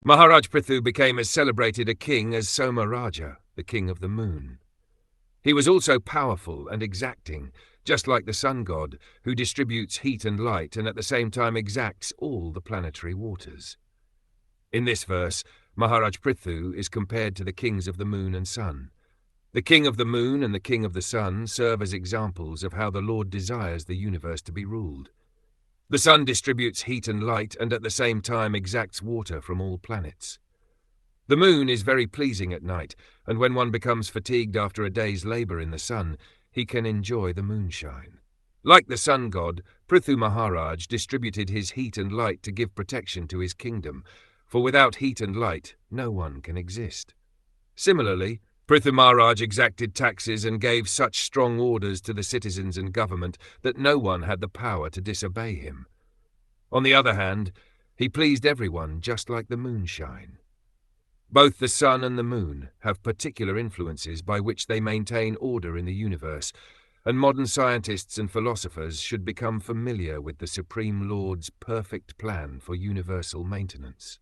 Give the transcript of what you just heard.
Maharaj Prthu became as celebrated a king as Soma Raja, the king of the moon. He was also powerful and exacting, just like the sun god, who distributes heat and light and at the same time exacts all the planetary waters. In this verse, Maharaj Prthu is compared to the kings of the moon and sun. The king of the moon and the king of the sun serve as examples of how the Lord desires the universe to be ruled. The sun distributes heat and light and at the same time exacts water from all planets. The moon is very pleasing at night, and when one becomes fatigued after a day's labor in the sun, he can enjoy the moonshine. Like the sun god, Prthu Maharaj distributed his heat and light to give protection to his kingdom, for without heat and light, no one can exist. Similarly, Prthu Maharaj exacted taxes and gave such strong orders to the citizens and government that no one had the power to disobey him. On the other hand, he pleased everyone just like the moonshine. Both the sun and the moon have particular influences by which they maintain order in the universe, and modern scientists and philosophers should become familiar with the Supreme Lord's perfect plan for universal maintenance.